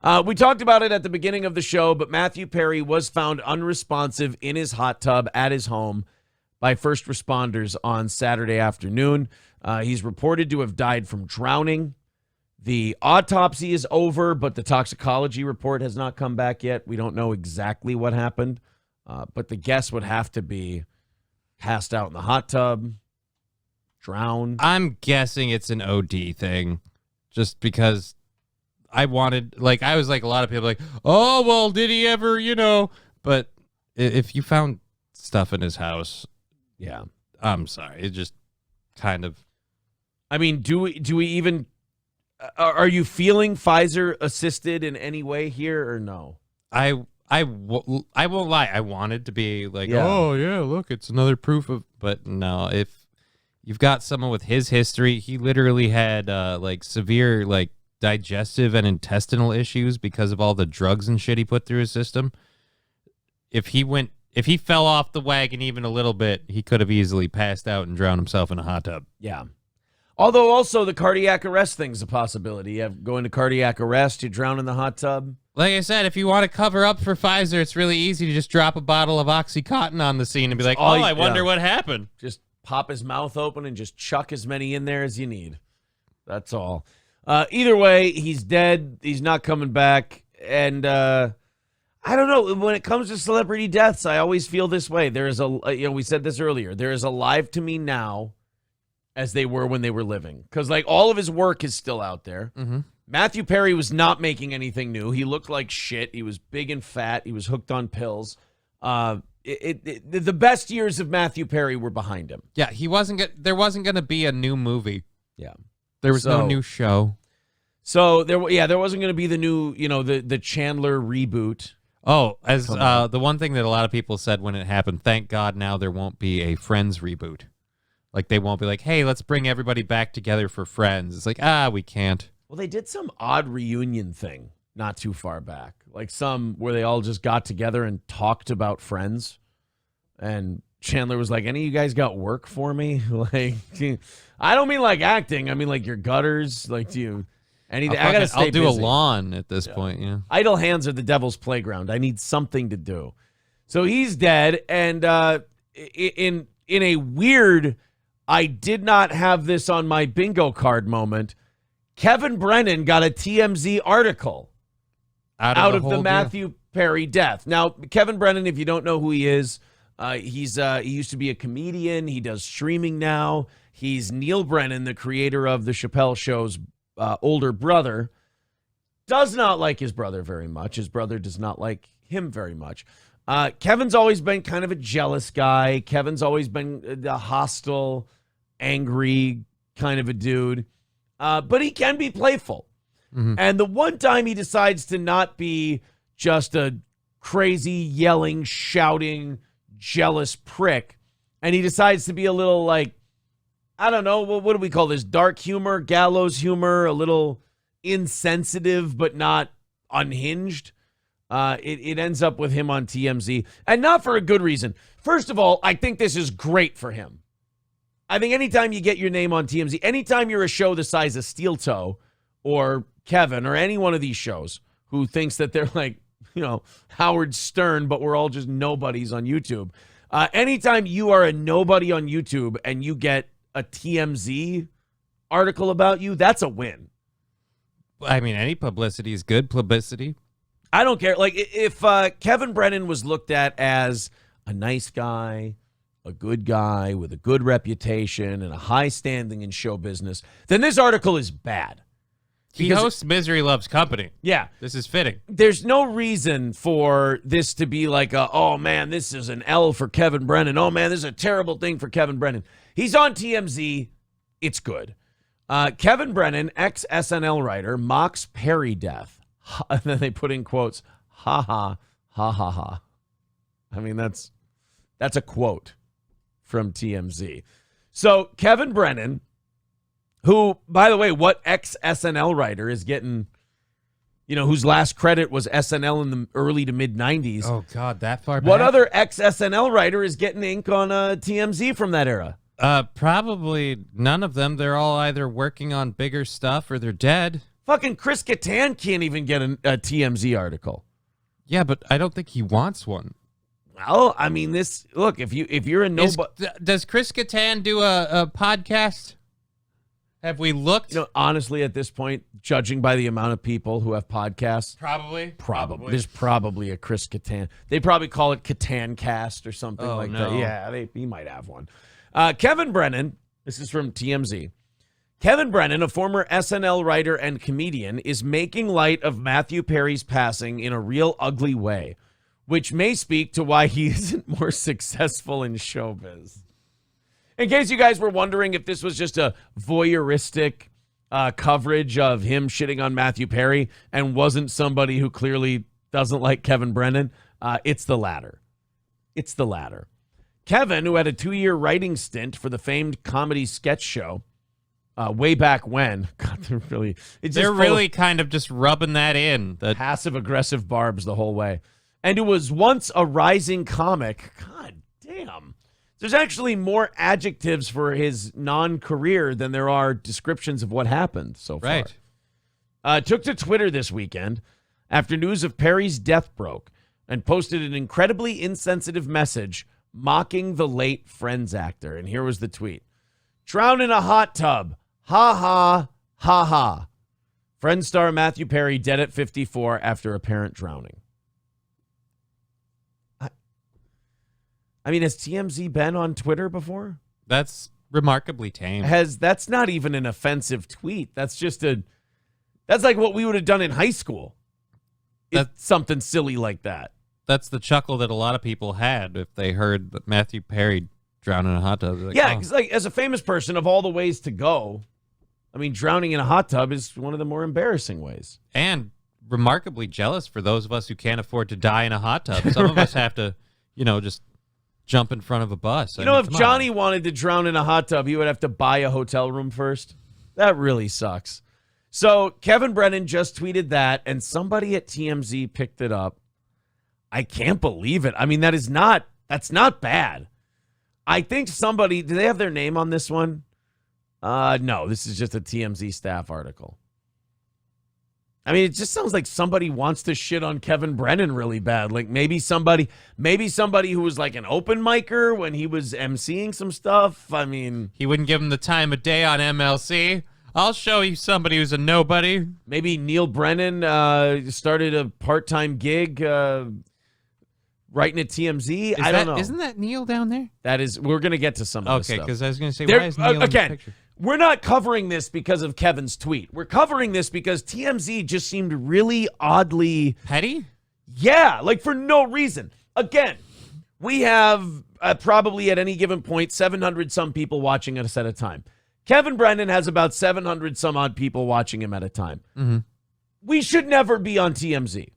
We talked about it at the beginning of the show, but Matthew Perry was found unresponsive in his hot tub at his home by first responders on Saturday afternoon. He's reported to have died from drowning. The autopsy is over, but the toxicology report has not come back yet. We don't know exactly what happened, but the guess would have to be passed out in the hot tub, drowned. I'm guessing it's an OD thing, just because I wanted, I was like a lot of people like, oh, well, did he ever, but if you found stuff in his house, yeah, I'm sorry. It just kind of. I mean, do we even, are you feeling Pfizer assisted in any way here or no? I won't lie. I wanted to be like, oh, yeah, look, it's another proof of, but no, if you've got someone with his history, he literally had severe digestive and intestinal issues because of all the drugs and shit he put through his system. If he fell off the wagon even a little bit, he could have easily passed out and drowned himself in a hot tub. Yeah. Although also the cardiac arrest thing's a possibility. You have going to cardiac arrest, you drown in the hot tub. Like I said, if you want to cover up for Pfizer, it's really easy to just drop a bottle of OxyContin on the scene and be like, I wonder what happened. Just pop his mouth open and just chuck as many in there as you need. That's all. Either way, he's dead. He's not coming back. And I don't know. When it comes to celebrity deaths, I always feel this way. There is we said this earlier. There is alive to me now as they were when they were living. Because all of his work is still out there. Mm-hmm. Matthew Perry was not making anything new. He looked like shit. He was big and fat. He was hooked on pills. The best years of Matthew Perry were behind him. Yeah, there wasn't going to be a new movie. Yeah. There was no new show. So there wasn't going to be the new, the Chandler reboot. Oh, as the one thing that a lot of people said when it happened, thank God now there won't be a Friends reboot. They won't be like, hey, let's bring everybody back together for Friends. It's like, we can't. Well, they did some odd reunion thing not too far back. Some where they all just got together and talked about Friends. And Chandler was like, any of you guys got work for me? I don't mean acting. I mean your gutters. Do you anything? I gotta stay I'll do busy. A lawn at this point, yeah. Idle hands are the devil's playground. I need something to do. So he's dead, and in a weird, I did not have this on my bingo card moment, Kevin Brennan got a TMZ article out of the Matthew Perry death. Now, Kevin Brennan, if you don't know who he is, he used to be a comedian. He does streaming now. He's Neil Brennan, the creator of the Chappelle Show's older brother. Does not like his brother very much. His brother does not like him very much. Kevin's always been kind of a jealous guy. Kevin's always been a hostile, angry kind of a dude. But he can be playful. Mm-hmm. And the one time he decides to not be just a crazy, yelling, shouting, jealous prick, and he decides to be a little I don't know, what do we call this? Dark humor, gallows humor, a little insensitive but not unhinged. It ends up with him on TMZ, and not for a good reason. First of all, I think this is great for him. I think anytime you get your name on TMZ, anytime you're a show the size of Steel Toe or Kevin or any one of these shows who thinks that they're Howard Stern, but we're all just nobodies on YouTube. Anytime you are a nobody on YouTube and you get a TMZ article about you, that's a win. I mean, any publicity is good publicity. I don't care. If Kevin Brennan was looked at as a nice guy, a good guy with a good reputation and a high standing in show business, then this article is bad. He hosts Misery Loves Company. Yeah. This is fitting. There's no reason for this to be oh, man, this is an L for Kevin Brennan. Oh, man, this is a terrible thing for Kevin Brennan. He's on TMZ. It's good. Kevin Brennan, ex-SNL writer, mocks Perry death. And then they put in quotes, ha, ha, ha, ha, ha. I mean, that's a quote from TMZ. So Kevin Brennan, who, by the way, what ex-SNL writer is getting, whose last credit was SNL in the early to mid-90s. Oh, God, that far back? What other ex-SNL writer is getting ink on TMZ from that era? Probably none of them. They're all either working on bigger stuff or they're dead. Fucking Chris Kattan can't even get a TMZ article. Yeah, but I don't think he wants one. Well, I mean, if you're a nobody. Does Chris Kattan do a podcast? Have we looked? Honestly, at this point, judging by the amount of people who have podcasts, Probably. there's probably a Chris Kattan. They probably call it Kattan Cast or something like that. Yeah, he might have one. Kevin Brennan, this is from TMZ. Kevin Brennan, a former SNL writer and comedian, is making light of Matthew Perry's passing in a real ugly way, which may speak to why he isn't more successful in showbiz. In case you guys were wondering if this was just a voyeuristic coverage of him shitting on Matthew Perry and wasn't somebody who clearly doesn't like Kevin Brennan, it's the latter. It's the latter. Kevin, who had a 2-year writing stint for the famed comedy sketch show way back when, God, they're really kind of just rubbing that in. The passive-aggressive barbs the whole way. And who was once a rising comic. God damn. There's actually more adjectives for his non-career than there are descriptions of what happened so far. Right. Took to Twitter this weekend after news of Perry's death broke and posted an incredibly insensitive message mocking the late Friends actor. And here was the tweet. Drown in a hot tub. Ha ha, ha ha. Friends star Matthew Perry dead at 54 after apparent drowning. I mean, has TMZ been on Twitter before? That's remarkably tame. That's not even an offensive tweet. That's like what we would have done in high school. It's something silly like that. That's the chuckle that a lot of people had if they heard that Matthew Perry drowned in a hot tub. Like, yeah, because as a famous person, of all the ways to go, I mean, drowning in a hot tub is one of the more embarrassing ways. And remarkably jealous for those of us who can't afford to die in a hot tub. Some of us have to, just jump in front of a bus. If Johnny wanted to drown in a hot tub, he would have to buy a hotel room first. That really sucks. So Kevin Brennan just tweeted that, and somebody at TMZ picked it up. I can't believe it. I mean, that's not bad. I think do they have their name on this one? No, this is just a TMZ staff article. I mean, it just sounds like somebody wants to shit on Kevin Brennan really bad. Like maybe somebody who was like an open micer when he was emceeing some stuff. I mean, he wouldn't give him the time of day on MLC. I'll show you somebody who's a nobody. Maybe Neil Brennan started a part-time gig writing at TMZ. I don't know. Isn't that Neil down there? That is. We're going to get to some of this stuff. Okay, because I was going to say, why is Neil in the picture? We're not covering this because of Kevin's tweet. We're covering this because TMZ just seemed really oddly petty. Yeah, like for no reason. Again, we have probably at any given point 700 some people watching us at a time. Kevin Brennan has about 700 some odd people watching him at a time. Mm-hmm. We should never be on TMZ.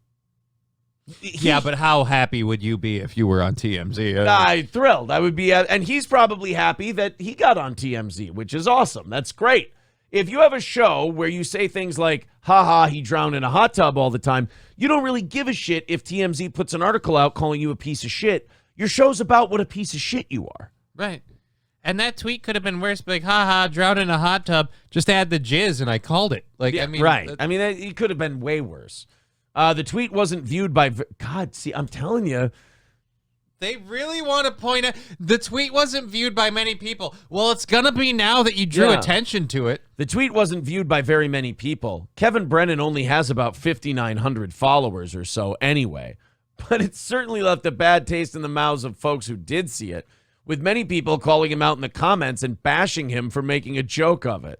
Yeah, but how happy would you be if you were on TMZ? I'm thrilled. I would be, and he's probably happy that he got on TMZ, which is awesome. That's great. If you have a show where you say things like, haha, he drowned in a hot tub all the time, you don't really give a shit if TMZ puts an article out calling you a piece of shit. Your show's about what a piece of shit you are. Right. And that tweet could have been worse, like, haha, drowned in a hot tub, just add the jizz, and I called it. Like, yeah, I mean, right. It could have been way worse. The tweet wasn't viewed by... God, see, I'm telling you. They really want to point out... The tweet wasn't viewed by many people. Well, it's going to be now that you drew attention to it. The tweet wasn't viewed by very many people. Kevin Brennan only has about 5,900 followers or so anyway. But it certainly left a bad taste in the mouths of folks who did see it, with many people calling him out in the comments and bashing him for making a joke of it.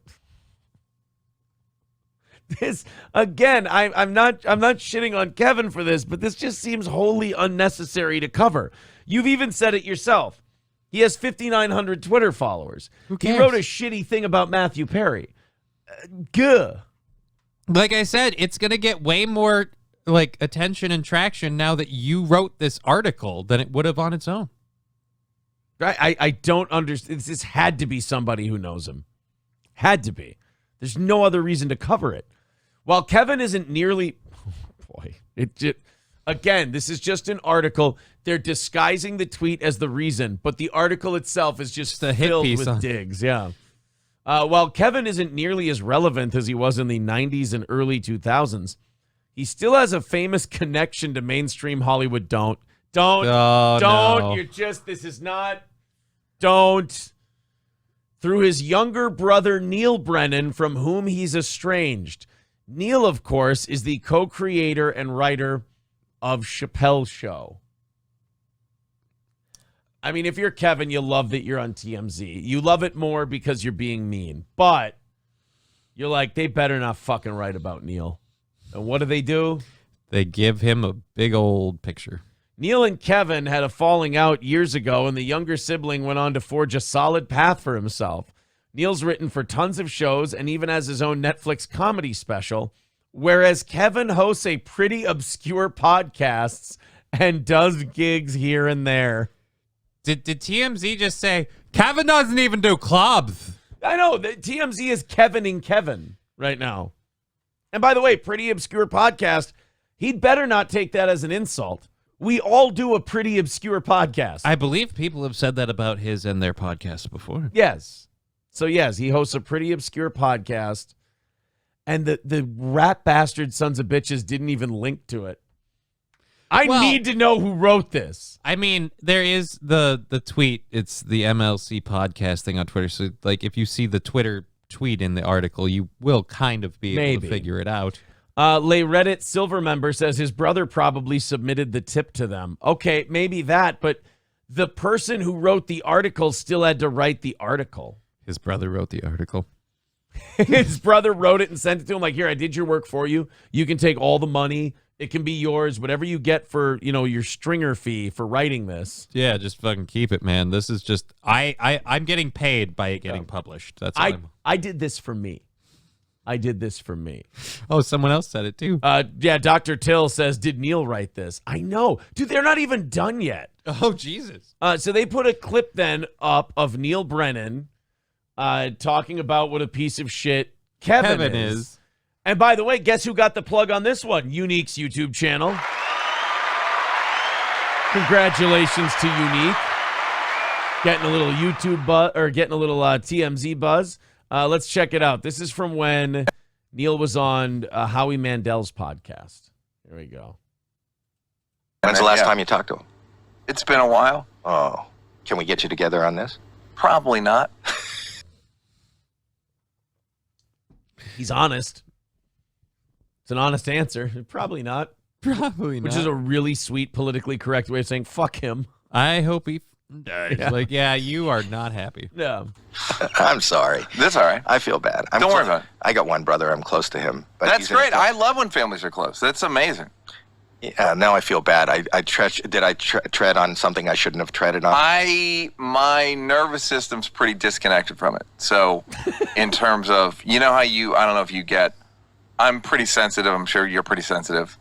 This again, I'm not shitting on Kevin for this, but this just seems wholly unnecessary to cover. You've even said it yourself. He has 5,900 Twitter followers. Who cares? He wrote a shitty thing about Matthew Perry. Gah. Like I said, it's gonna get way more like attention and traction now that you wrote this article than it would have on its own. I don't understand. This had to be somebody who knows him. Had to be. There's no other reason to cover it. While Kevin isn't nearly... Oh boy. Again, this is just an article. They're disguising the tweet as the reason, but the article itself is just a hit filled piece with digs. Yeah. While Kevin isn't nearly as relevant as he was in the 90s and early 2000s, he still has a famous connection to mainstream Hollywood. Don't. No. You're just, this is not, don't. Through his younger brother, Neil Brennan, from whom he's estranged. Neil, of course, is the co-creator and writer of Chappelle's Show. I mean, if you're Kevin, you love that you're on TMZ. You love it more because you're being mean. But you're like, they better not fucking write about Neil. And what do? They give him a big old picture. Neil and Kevin had a falling out years ago, and the younger sibling went on to forge a solid path for himself. Neil's written for tons of shows and even has his own Netflix comedy special, whereas Kevin hosts a pretty obscure podcasts and does gigs here and there. Did TMZ just say, Kevin doesn't even do clubs? I know. The TMZ is Kevining Kevin right now. And by the way, pretty obscure podcast, he'd better not take that as an insult. We all do a pretty obscure podcast. I believe people have said that about his and their podcasts before. Yes. So, yes, he hosts a pretty obscure podcast, and the rat bastard sons of bitches didn't even link to it. I need to know who wrote this. I mean, there is the tweet. It's the MLC Podcast thing on Twitter. So, like, if you see the Twitter tweet in the article, you will kind of be able to figure it out. Le Reddit Silver member says his brother probably submitted the tip to them. Okay, maybe that, but the person who wrote the article still had to write the article. His brother wrote the article. His brother wrote it and sent it to him like, here, I did your work for you. You can take all the money. It can be yours, whatever you get for, your stringer fee for writing this. Yeah, just fucking keep it, man. This is just, I'm getting paid by it getting published. That's I did this for me. Oh, someone else said it too. Yeah, Dr. Till says, did Neil write this? I know. Dude, they're not even done yet. Oh, Jesus. So they put a clip then up of Neil Brennan talking about what a piece of shit Kevin is. And by the way, guess who got the plug on this one? Unique's YouTube channel. Congratulations to Unique. Getting a little YouTube buzz, or getting a little TMZ buzz. Let's check it out. This is from when Neil was on Howie Mandel's podcast. Here we go. When's the last time you talked to him? It's been a while. Oh, can we get you together on this? Probably not. He's honest. It's an honest answer. Probably not. Probably not. Which is a really sweet, politically correct way of saying, fuck him. I hope he dies. Yeah. Like, yeah, you are not happy. Yeah. I'm sorry. That's all right. I feel bad. Don't worry about it. I got one brother. I'm close to him. But that's great. I love when families are close. That's amazing. Yeah, now I feel bad. Did I tread on something I shouldn't have treaded on? My nervous system's pretty disconnected from it. So in terms of, how I don't know if you get, I'm pretty sensitive. I'm sure you're pretty sensitive.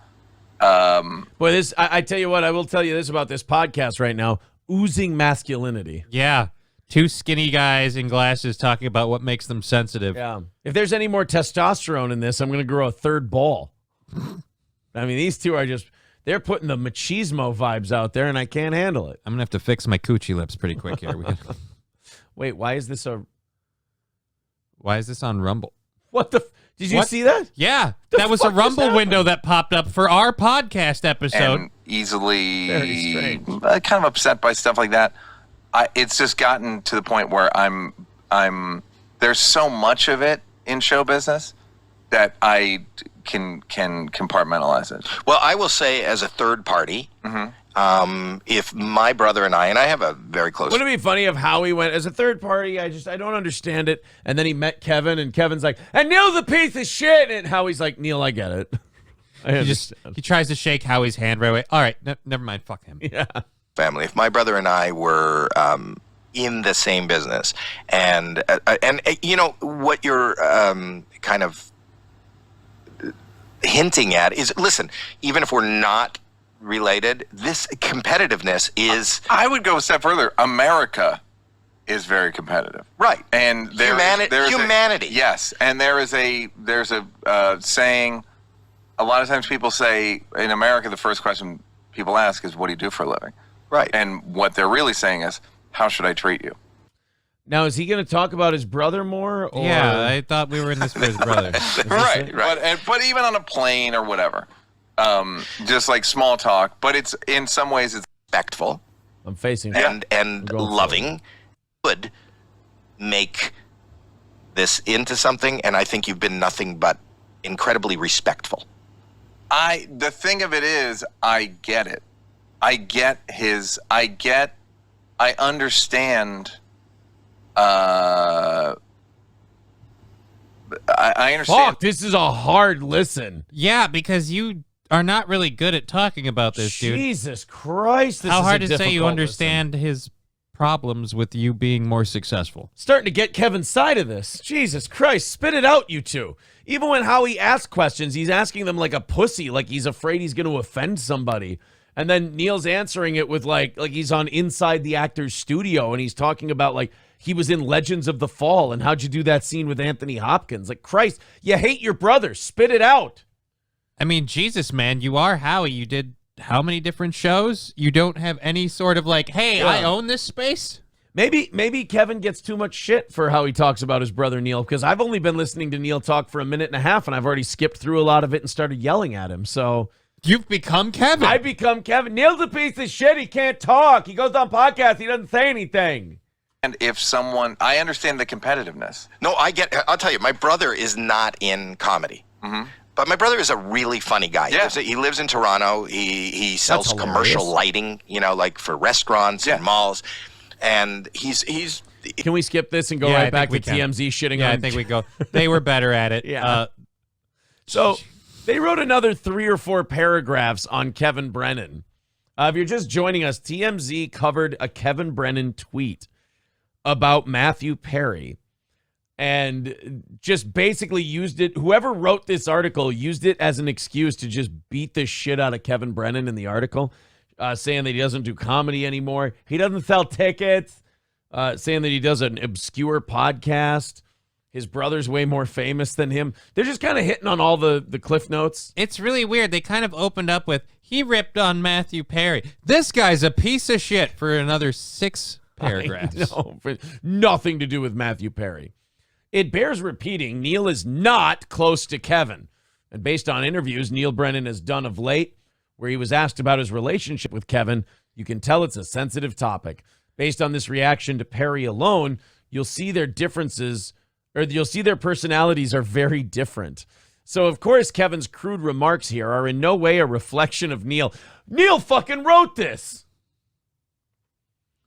Boy, I tell you what, I will tell you this about this podcast right now. Oozing masculinity. Yeah. Two skinny guys in glasses talking about what makes them sensitive. Yeah. If there's any more testosterone in this, I'm going to grow a third ball. I mean, these two are they're putting the machismo vibes out there, and I can't handle it. I'm going to have to fix my coochie lips pretty quick here. Wait, why is this on Rumble? What the... Did you see that? Yeah. That was a Rumble window that popped up for our podcast episode. And easily very strange. Kind of upset by stuff like that. It's just gotten to the point where I'm there's so much of it in show business that I can compartmentalize it. Well, I will say as a third party, if my brother and I have a very close... Wouldn't it be funny if Howie went as a third party? I don't understand it. And then he met Kevin, and Kevin's like, and Neil's a piece of shit. And Howie's like, Neil, I get it. He tries to shake Howie's hand right away. All right, never mind. Fuck him. Yeah. Family. If my brother and I were in the same business, and what you're kind of hinting at is, listen, even if we're not related, this competitiveness is... I would go a step further. America is very competitive. Right. And humanity. Yes. And there's a saying, a lot of times people say, in America, the first question people ask is, what do you do for a living? Right. And what they're really saying is, how should I treat you? Now, is he going to talk about his brother more? Or? Yeah, I thought we were in this for his brother. Right. But even on a plane or whatever, just like small talk. But it's in some ways it's respectful. I'm facing and loving would make this into something, and I think you've been nothing but incredibly respectful. The thing of it is, I get it. I understand. I understand. Fuck, this is a hard listen. Yeah, because you are not really good at talking about this, dude. Jesus Christ. How hard to say you understand his problems with you being more successful. Starting to get Kevin's side of this. Jesus Christ, spit it out, you two. Even when Howie asks questions, he's asking them like a pussy, like he's afraid he's going to offend somebody. And then Neil's answering it with like he's on Inside the Actor's Studio, and he's talking about like he was in Legends of the Fall, and how'd you do that scene with Anthony Hopkins? Like, Christ, you hate your brother. Spit it out. I mean, Jesus, man, you are Howie. You did how many different shows? You don't have any sort of like, hey, yeah. I own this space? Maybe Kevin gets too much shit for how he talks about his brother Neil, because I've only been listening to Neil talk for a minute and a half, and I've already skipped through a lot of it and started yelling at him. So you've become Kevin. I become Kevin. Neil's a piece of shit. He can't talk. He goes on podcasts. He doesn't say anything. And if someone, I understand the competitiveness. No, I'll tell you, my brother is not in comedy. Mm-hmm. But my brother is a really funny guy. Yeah. He lives in Toronto. He sells commercial lighting, like for restaurants and malls. And he's. Can we skip this and go right back to TMZ shitting on? Yeah, I think we go. They were better at it. Yeah. So they wrote another 3 or 4 paragraphs on Kevin Brennan. If you're just joining us, TMZ covered a Kevin Brennan tweet about Matthew Perry and just basically used it. Whoever wrote this article used it as an excuse to just beat the shit out of Kevin Brennan in the article, saying that he doesn't do comedy anymore. He doesn't sell tickets, saying that he does an obscure podcast. His brother's way more famous than him. They're just kind of hitting on all the cliff notes. It's really weird. They kind of opened up with, he ripped on Matthew Perry. This guy's a piece of shit for another 6 paragraphs. No, nothing to do with Matthew Perry. It bears repeating, Neil is not close to Kevin. And based on interviews Neil Brennan has done of late, where he was asked about his relationship with Kevin, you can tell it's a sensitive topic. Based on this reaction to Perry alone, you'll see their differences, or you'll see their personalities are very different. So, of course, Kevin's crude remarks here are in no way a reflection of Neil. Neil fucking wrote this!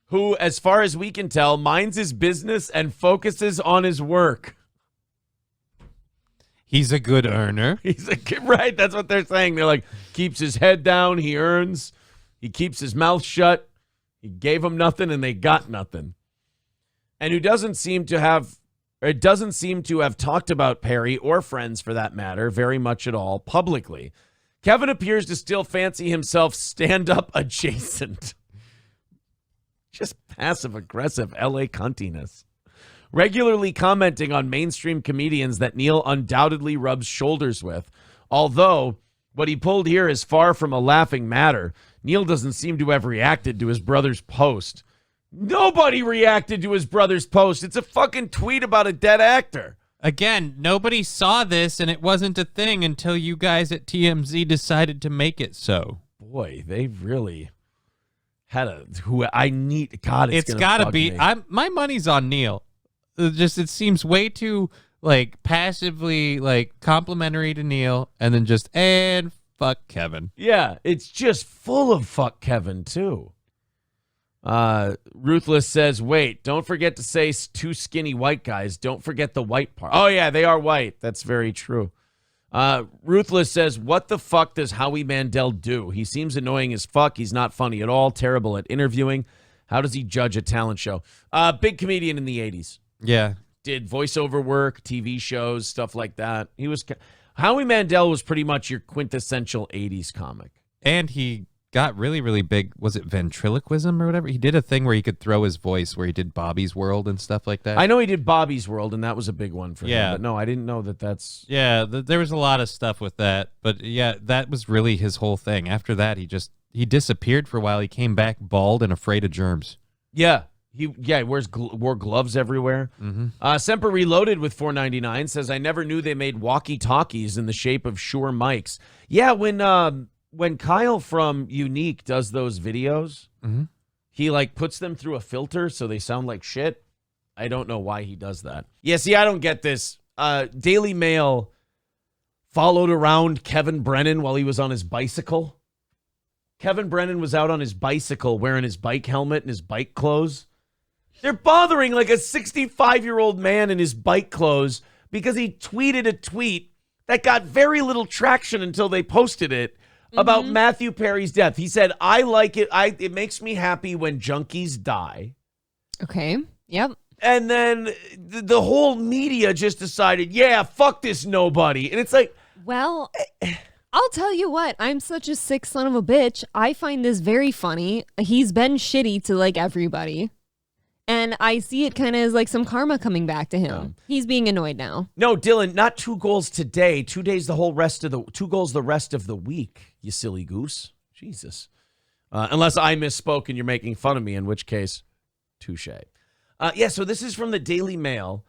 Who, as far as we can tell, minds his business and focuses on his work. He's a good earner. Right, that's what they're saying. They're like, keeps his head down, he earns, he keeps his mouth shut, he gave them nothing and they got nothing. And who doesn't seem to have talked about Perry or friends for that matter very much at all publicly. Kevin appears to still fancy himself stand-up adjacent. Just passive-aggressive LA cuntiness. Regularly commenting on mainstream comedians that Neil undoubtedly rubs shoulders with. Although, what he pulled here is far from a laughing matter. Neil doesn't seem to have reacted to his brother's post. Nobody reacted to his brother's post. It's a fucking tweet about a dead actor. Again, nobody saw this, and it wasn't a thing until you guys at TMZ decided to make it so. Boy, they really had it's gotta be. My money's on Neil. It seems way too passively complimentary to Neil, and then fuck Kevin. Yeah, it's just full of fuck Kevin too. Ruthless says, wait, don't forget to say 2 skinny white guys. Don't forget the white part. Oh yeah, they are white. That's very true. Ruthless says, what the fuck does Howie Mandel do? He seems annoying as fuck. He's not funny at all. Terrible at interviewing. How does he judge a talent show? Big comedian in the 80s. Yeah. Did voiceover work, TV shows, stuff like that. Howie Mandel was pretty much your quintessential 80s comic. And he got really, really big. Was it ventriloquism or whatever? He did a thing where he could throw his voice, where he did Bobby's World and stuff like that. I know he did Bobby's World, and that was a big one for him. But no, I didn't know that's... Yeah, there was a lot of stuff with that. But yeah, that was really his whole thing. After that, he disappeared for a while. He came back bald and afraid of germs. Yeah. He wore gloves everywhere. Semper Reloaded with $4.99 says, I never knew they made walkie-talkies in the shape of Shure mics. Yeah, when Kyle from Unique does those videos, he like puts them through a filter so they sound like shit. I don't know why he does that. Yeah, see, I don't get this. Daily Mail followed around Kevin Brennan while he was on his bicycle. Kevin Brennan was out on his bicycle wearing his bike helmet and his bike clothes. They're bothering like a 65-year-old man in his bike clothes because he tweeted a tweet that got very little traction until they posted it about Matthew Perry's death. He said, I like it. It makes me happy when junkies die. Okay. Yep. And then the whole media just decided, yeah, fuck this nobody. And it's like, well, I'll tell you what. I'm such a sick son of a bitch. I find this very funny. He's been shitty to like everybody. And I see it kind of as like some karma coming back to him. He's being annoyed now. No, Dylan, not 2 goals today. 2 days, 2 goals the rest of the week, you silly goose. Jesus. Unless I misspoke and you're making fun of me, in which case, touche. Yeah, so this is from the Daily Mail.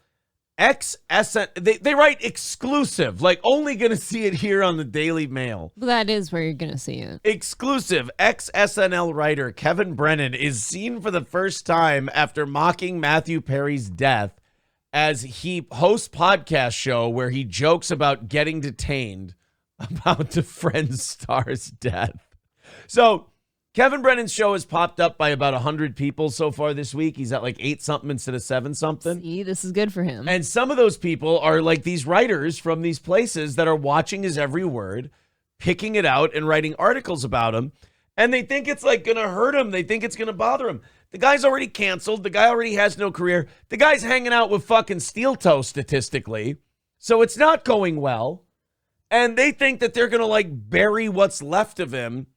XSN, they write exclusive, like only going to see it here on the Daily Mail. Well, that is where you're going to see it. Exclusive. Ex-SNL writer Kevin Brennan is seen for the first time after mocking Matthew Perry's death as he hosts podcast show where he jokes about getting detained about the Friends star's death. So Kevin Brennan's show has popped up by about 100 people so far this week. He's at like 8-something instead of 7-something. See, this is good for him. And some of those people are like these writers from these places that are watching his every word, picking it out and writing articles about him. And they think it's like going to hurt him. They think it's going to bother him. The guy's already canceled. The guy already has no career. The guy's hanging out with fucking steel toe statistically. So it's not going well. And they think that they're going to like bury what's left of him.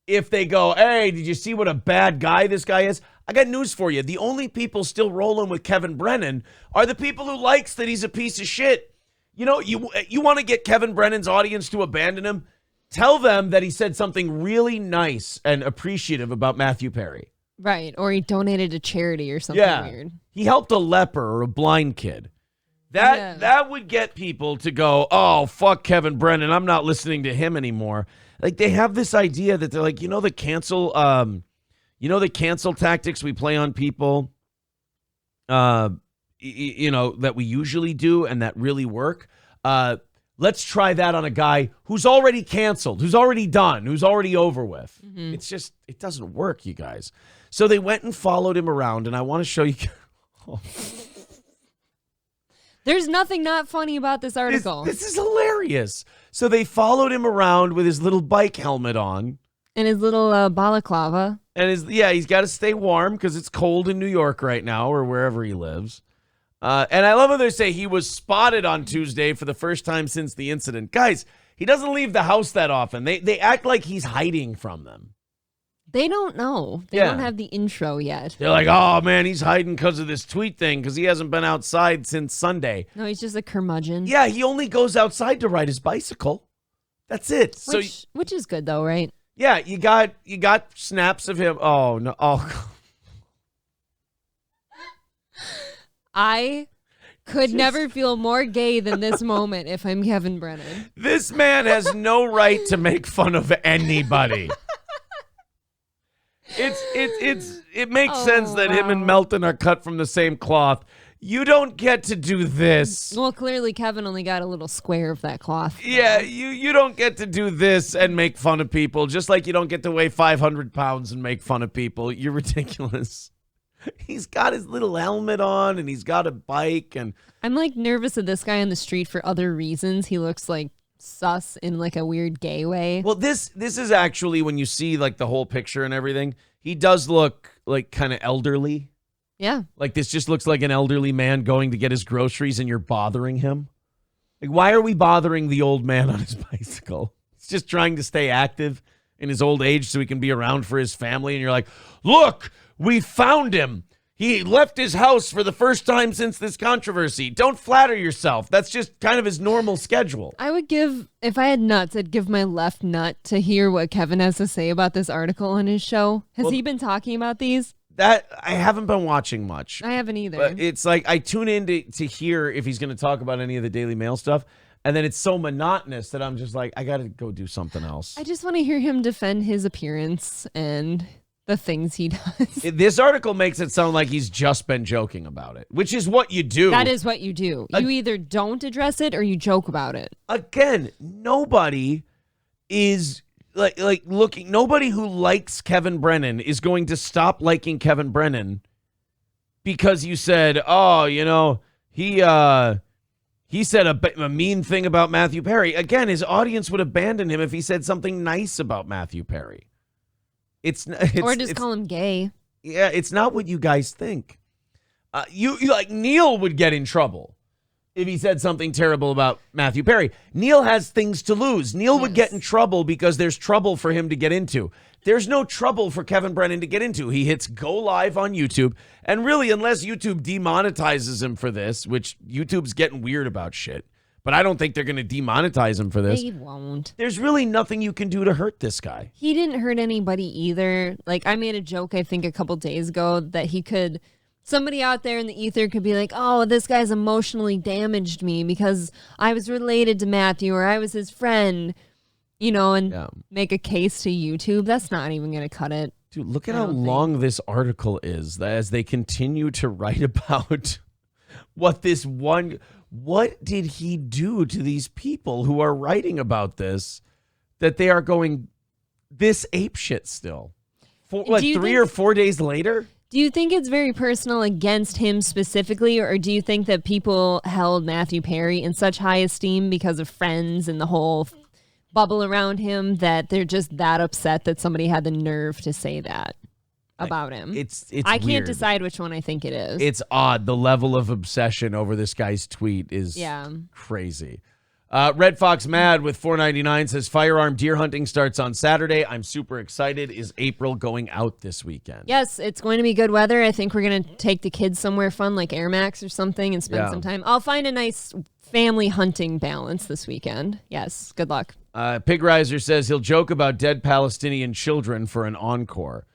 If they go, hey, did you see what a bad guy this guy is? I got news for you. The only people still rolling with Kevin Brennan are the people who likes that he's a piece of shit. You know, you want to get Kevin Brennan's audience to abandon him? Tell them that he said something really nice and appreciative about Matthew Perry. Right, or he donated to charity or something weird. He helped a leper or a blind kid. That would get people to go, oh, fuck Kevin Brennan. I'm not listening to him anymore. Like they have this idea that they're like, the cancel tactics we play on people, that we usually do and that really work. Let's try that on a guy who's already canceled, who's already done, who's already over with. Mm-hmm. It's just, it doesn't work, you guys. So they went and followed him around, and I want to show you. There's nothing not funny about this article. This is hilarious. So they followed him around with his little bike helmet on. And his little balaclava. And he's got to stay warm because it's cold in New York right now or wherever he lives. And I love how they say he was spotted on Tuesday for the first time since the incident. Guys, he doesn't leave the house that often. They act like he's hiding from them. They don't know. They don't have the intro yet. They're like, oh, man, he's hiding because of this tweet thing because he hasn't been outside since Sunday. No, he's just a curmudgeon. Yeah, he only goes outside to ride his bicycle. That's it. Which is good, though, right? Yeah, you got snaps of him. Oh, no. Oh, I could never feel more gay than this moment if I'm Kevin Brennan. This man has no right to make fun of anybody. It makes sense that him and Melton are cut from the same cloth. You don't get to do this. Well, clearly Kevin only got a little square of that cloth. Though. Yeah, you don't get to do this and make fun of people, just like you don't get to weigh 500 pounds and make fun of people. You're ridiculous. He's got his little helmet on and he's got a bike. And I'm like nervous of this guy on the street for other reasons. He looks like sus in like a weird gay way. Well, this is actually, when you see like the whole picture and everything, he does look like kind of elderly. Yeah. Like this just looks like an elderly man going to get his groceries and you're bothering him. Like, why are we bothering the old man on his bicycle? He's just trying to stay active in his old age so he can be around for his family. And you're like, look, we found him. He left his house for the first time since this controversy. Don't flatter yourself. That's just kind of his normal schedule. I would give, if I had nuts, I'd give my left nut to hear what Kevin has to say about this article on his show. Has he been talking about these? that I haven't been watching much. I haven't either. But it's like I tune in to hear if he's going to talk about any of the Daily Mail stuff. And then it's so monotonous that I'm just like, I got to go do something else. I just want to hear him defend his appearance and the things he does. This article makes it sound like he's just been joking about it, which is what you do. That is what you do. You either don't address it or you joke about it. Again, nobody is like looking. Nobody who likes Kevin Brennan is going to stop liking Kevin Brennan because you said, oh, you know, he said a mean thing about Matthew Perry. Again, his audience would abandon him if he said something nice about Matthew Perry. Or just call him gay. Yeah, it's not what you guys think. You like Neil would get in trouble if he said something terrible about Matthew Perry. Neil has things to lose. Neil would get in trouble because there's trouble for him to get into. There's no trouble for Kevin Brennan to get into. He hits go live on YouTube. And really, unless YouTube demonetizes him for this, which YouTube's getting weird about shit, but I don't think they're going to demonetize him for this. They won't. There's really nothing you can do to hurt this guy. He didn't hurt anybody either. Like, I made a joke, I think, a couple days ago that somebody out there in the ether could be like, oh, this guy's emotionally damaged me because I was related to Matthew or I was his friend, you know, and make a case to YouTube. That's not even going to cut it. Dude, look at how long this article is as they continue to write about what did he do to these people who are writing about this, that they are going this apeshit still? 3 or 4 days later? Do you think it's very personal against him specifically, or do you think that people held Matthew Perry in such high esteem because of Friends and the whole bubble around him that they're just that upset that somebody had the nerve to say that about him? It's I can't weird. decide which one I think it is. It's odd. The level of obsession over this guy's tweet is crazy. Red Fox Mad with $4.99 says firearm deer hunting starts on Saturday. I'm super excited. Is April going out this weekend? Yes, it's going to be good weather. I think we're going to take the kids somewhere fun like Air Max or something and spend some time. I'll find a nice family hunting balance this weekend. Yes, good luck. Pig Riser says he'll joke about dead Palestinian children for an encore.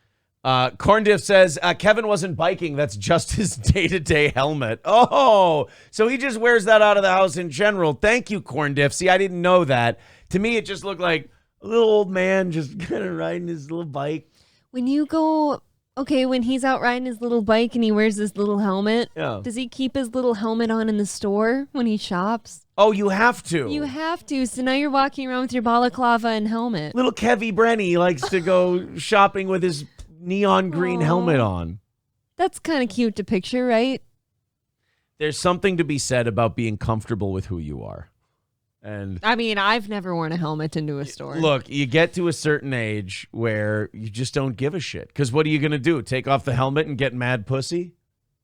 Corndiff says Kevin wasn't biking. That's just his day-to-day helmet. Oh, so he just wears that out of the house in general. Thank you, Corndiff. See, I didn't know that. To me, it just looked like a little old man just kind of riding his little bike. When he's out riding his little bike and he wears his little helmet, does he keep his little helmet on in the store when he shops? Oh, you have to. You have to. So now you're walking around with your balaclava and helmet. Little Kevin Brennan likes to go shopping with his neon green helmet on. That's kind of cute to picture, right? There's something to be said about being comfortable with who you are. And I mean, I've never worn a helmet into a store. Look, you get to a certain age where you just don't give a shit. Because what are you going to do? Take off the helmet and get mad pussy?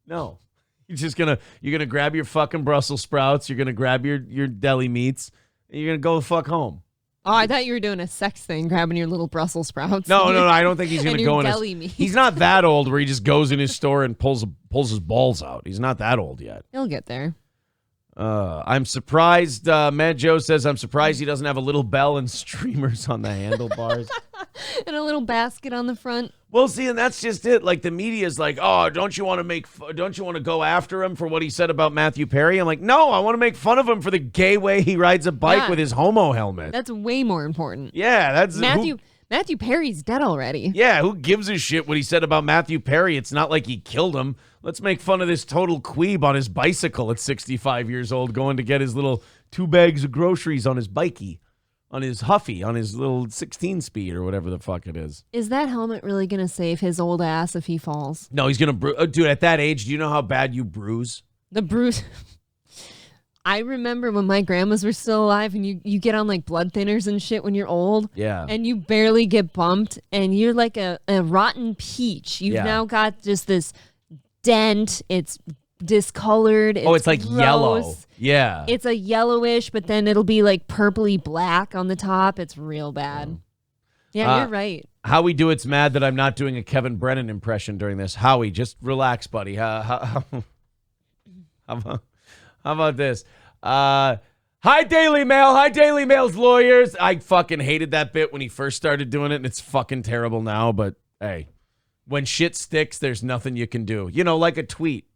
No. You're going to grab your fucking Brussels sprouts. You're going to grab your deli meats. And you're going to go the fuck home. Oh, I thought you were doing a sex thing, grabbing your little Brussels sprouts. No, I don't think he's going to go in deli meat. He's not that old where he just goes in his store and pulls his balls out. He's not that old yet. He'll get there. I'm surprised. Mad Joe says, I'm surprised he doesn't have a little bell and streamers on the handlebars. And a little basket on the front. Well, see, and that's just it. Like, the media's like, oh, don't you want to go after him for what he said about Matthew Perry? I'm like, no, I want to make fun of him for the gay way he rides a bike with his homo helmet. That's way more important. Yeah, that's Matthew Perry's dead already. Yeah, who gives a shit what he said about Matthew Perry? It's not like he killed him. Let's make fun of this total queeb on his bicycle at 65 years old, going to get his little 2 bags of groceries on his bikey, on his Huffy, on his little 16-speed or whatever the fuck it is. Is that helmet really going to save his old ass if he falls? No, he's going to dude, at that age, do you know how bad you bruise? The bruise. I remember when my grandmas were still alive and you get on like blood thinners and shit when you're old. Yeah. And you barely get bumped and you're like a rotten peach. You've now got just this dent. It's discolored. It's like gross. yellow. Yeah. It's a yellowish, but then it'll be like purpley black on the top. It's real bad. Yeah, you're right. Howie Do It's mad that I'm not doing a Kevin Brennan impression during this. Howie, just relax, buddy. How about this? Hi, Daily Mail. Hi, Daily Mail's lawyers. I fucking hated that bit when he first started doing it, and it's fucking terrible now. But, hey, When shit sticks, there's nothing you can do. Like a tweet.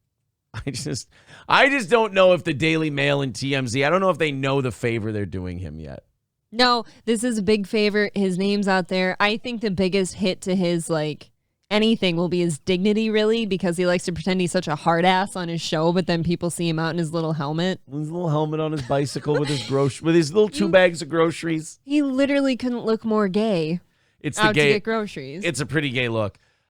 I just don't know if the Daily Mail and TMZ, I don't know if they know the favor they're doing him yet. No, this is a big favor. His name's out there. I think the biggest hit to his, anything will be his dignity, really, because he likes to pretend he's such a hard ass on his show, but then people see him out in his little helmet. His little helmet on his bicycle with his little 2 bags of groceries. He literally couldn't look more gay. It's out the gay to get groceries. It's a pretty gay look.